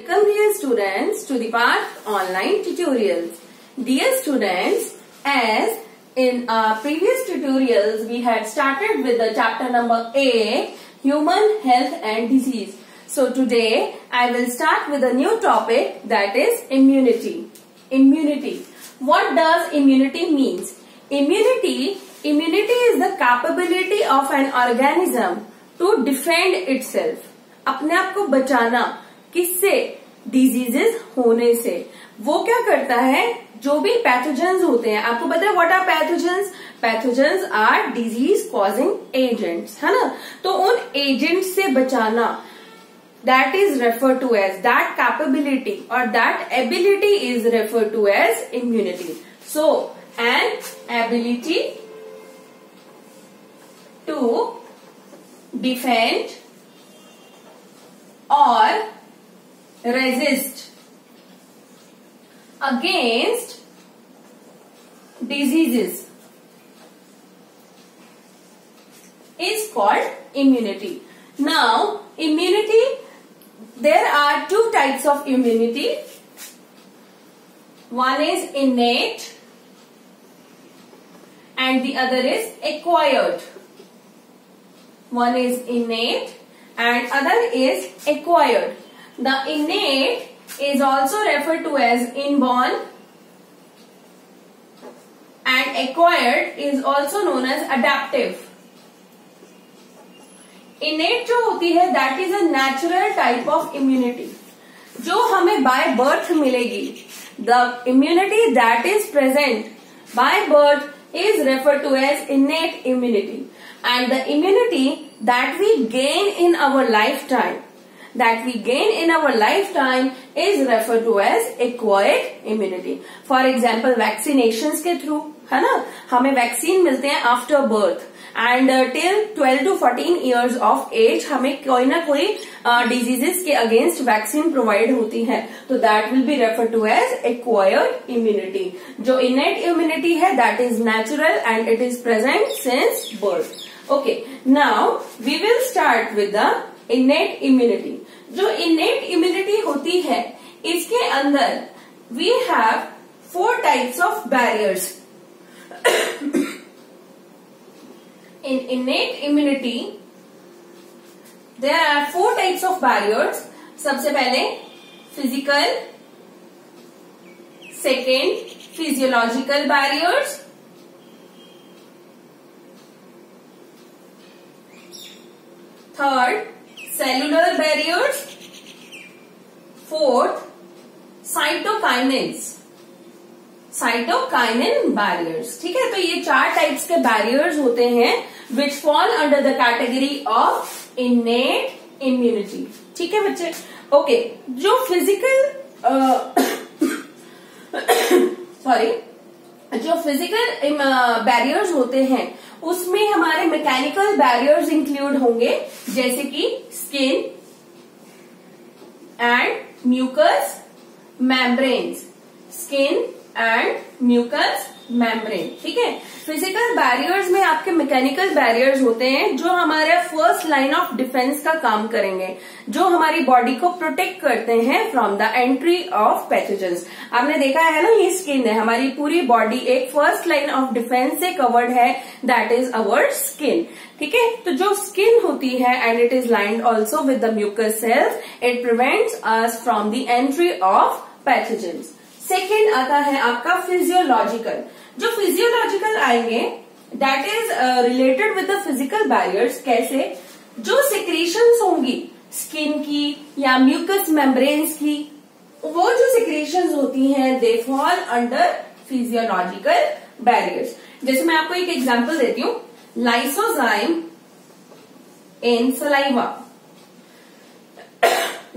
Welcome dear students to the Path online tutorials. Dear students, as in our previous tutorials we had started with the chapter number 8, Human Health and Disease. So today I will start with a new topic, that is immunity. Immunity. What does immunity means? Immunity is the capability of an organism to defend itself. अपने आप को बचाना, किससे? Diseases होने से. वो क्या करता है? जो भी पैथोजेंस होते हैं, आपको पता है what are pathogens? Pathogens are disease causing agents, है ना? तो उन एजेंट्स से बचाना, that is referred to as, that capability or that ability is referred to as immunity. So an ability to defend or resist against diseases is called immunity. Now, immunity, there are two types of immunity. One is innate and the other is acquired. One is innate and other is acquired. The innate is also referred to as inborn and acquired is also known as adaptive. Innate जो होती है that is a natural type of immunity जो हमें by birth मिलेगी. The immunity that is present by birth is referred to as innate immunity, and the immunity that we gain in our lifetime is referred to as acquired immunity. For example, vaccinations के through, है ना, हमें vaccine मिलते हैं after birth and till 12 to 14 years of age हमें कोई ना कोई डिजीजेस के अगेंस्ट वैक्सीन प्रोवाइड होती है. तो that will be refer to as acquired immunity. जो इनेट इम्यूनिटी है that is natural and it is present since birth. Okay, now we will start with the innate immunity. जो innate immunity होती है इसके अंदर we have 4 types of barriers. In innate immunity, there are 4 types of barriers. सबसे पहले physical, second physiological barriers, third cellular barriers, fourth cytokinin barriers. ठीक है, तो ये 4 टाइप्स के बैरियर्स होते हैं विच fall under the category of innate immunity. ठीक है बच्चे. ओके, जो फिजिकल बैरियर्स होते हैं उसमें हमारे मैकेनिकल बैरियर्स इंक्लूड होंगे, जैसे कि skin and mucus membranes. Skin and mucus membrane. ठीक है, फिजिकल बैरियर्स में आपके मैकेनिकल बैरियर्स होते हैं जो हमारे फर्स्ट लाइन ऑफ डिफेंस का काम करेंगे, जो हमारी बॉडी को प्रोटेक्ट करते हैं from the entry of pathogens. आपने देखा है ना, ये स्किन है, हमारी पूरी बॉडी एक फर्स्ट लाइन ऑफ डिफेंस से कवर्ड है, दैट इज अवर स्किन. ठीक है, तो जो स्किन होती है and it is lined also with the mucus cells, it prevents us from the entry of pathogens. Second आता है आपका फिजियोलॉजिकल. जो फिजियोलॉजिकल आएंगे that is related with the physical barriers. कैसे? जो सिक्रीशंस होंगी स्किन की या म्यूकस मेम्ब्रेन्स की, वो जो सिक्रीशंस होती हैं they fall under physiological barriers. जैसे मैं आपको एक एग्जांपल देती हूँ, lysozyme in saliva.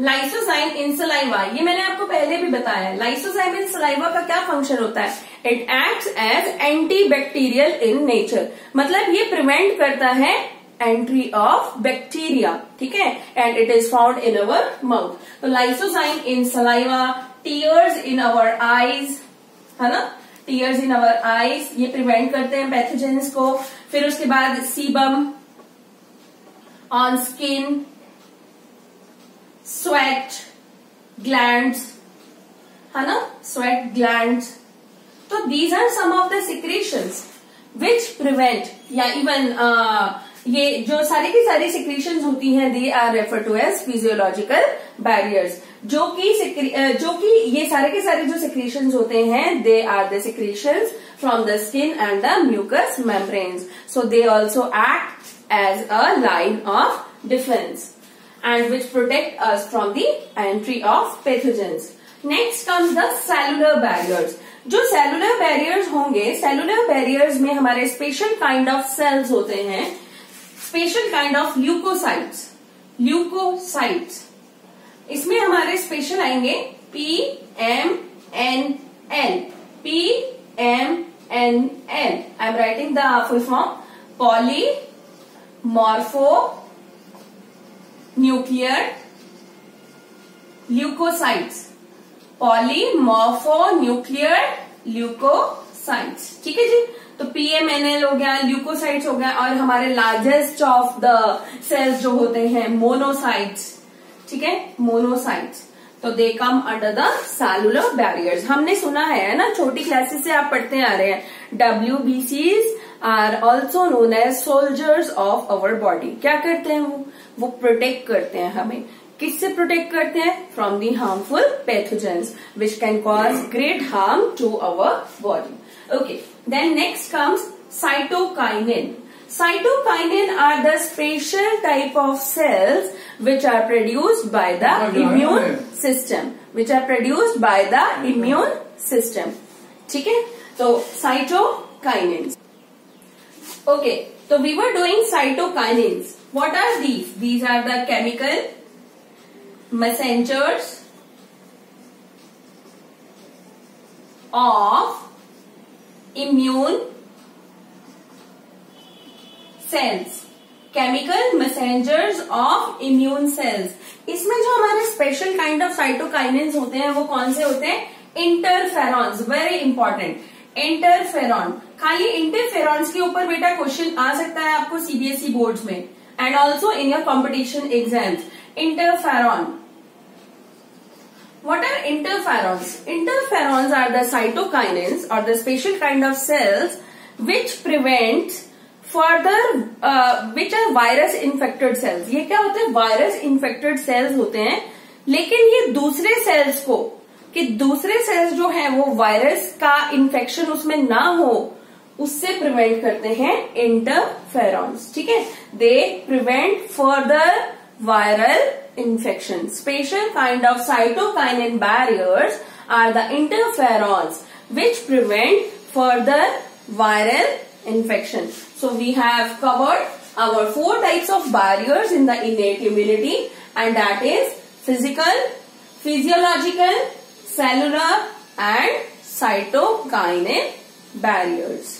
Lysozyme in saliva, ये मैंने आपको पहले भी बताया है. लाइसोजाइम इन सलाइवा का क्या फंक्शन होता है? It acts as antibacterial in nature. मतलब ये प्रिवेंट करता है एंट्री ऑफ बैक्टीरिया. ठीक है, and it is found in our mouth. तो lysozyme in saliva, tears in our eyes, है ना, टीयर्स इन अवर आईज, ये प्रिवेंट करते हैं पैथोजेंस को. फिर उसके बाद sebum on skin, sweat, glands, है ना, स्वेट ग्लैंड्स। तो these are some of the secretions which prevent, या इवन ये जो सारी की सारी सिक्रीशंस होती हैं, they are refer to as physiological barriers, जो कि ये सारे के सारे जो सिक्रीशंस होते हैं, they are the secretions from the skin and the mucus membranes. So they also act as a line of defence and which protect us from the entry of pathogens. Next comes the cellular barriers. जो cellular barriers होंगे, cellular barriers में हमारे special kind of cells होते हैं, special kind of leukocytes. Leukocytes. इसमें हमारे special आएंगे PMNL. PMNL. I'm writing the full form. Polymorpho nuclear leucocytes, polymorphonuclear leucocytes. ठीक है जी। तो पीएमएनएल हो गया, ल्यूकोसाइट्स हो गया, और हमारे लार्जेस्ट ऑफ द सेल्स जो होते हैं मोनोसाइट्स। ठीक है, मोनोसाइट्स। तो they come under the cellular barriers. हमने सुना है ना, छोटी क्लासेस से आप पढ़ते आ रहे हैं, WBCs are also known as soldiers of our body. क्या करते हैं वो प्रोटेक्ट करते हैं हमें। किससे प्रोटेक्ट करते हैं? From the harmful pathogens which can cause great harm to our body. Okay, then next comes cytokinin. Cytokinin are the special type of cells which are produced by the immune system. ठीक है, तो cytokinins. Okay, so we were doing cytokinins. What are these? These are the chemical messengers of immune cells. Chemical messengers of immune cells. इसमें जो हमारे special kind of cytokinins होते हैं, वो कौन से होते हैं? इंटरफेरॉन्स. Very important, interferon. खाली इंटरफेरॉन्स के ऊपर बेटा क्वेश्चन आ सकता है आपको सीबीएसई बोर्ड्स में, and also in your competition exams. Interferon. What are interferons? Interferons are the cytokinins or the special kind of cells which prevent further, which are virus infected cells. ये क्या होते हैं? Virus infected cells होते हैं, लेकिन ये दूसरे sales को, कि दूसरे सेल्स जो है वो वायरस का इन्फेक्शन उसमें ना हो, उससे प्रिवेंट करते हैं इंटरफेरॉन्स. ठीक है, they prevent further viral infection. Special kind of cytokinin barriers are the interferons which prevent further viral infection. So we have covered our 4 types of barriers in the innate immunity, and that is physical, physiological, cellular and cytokinin barriers.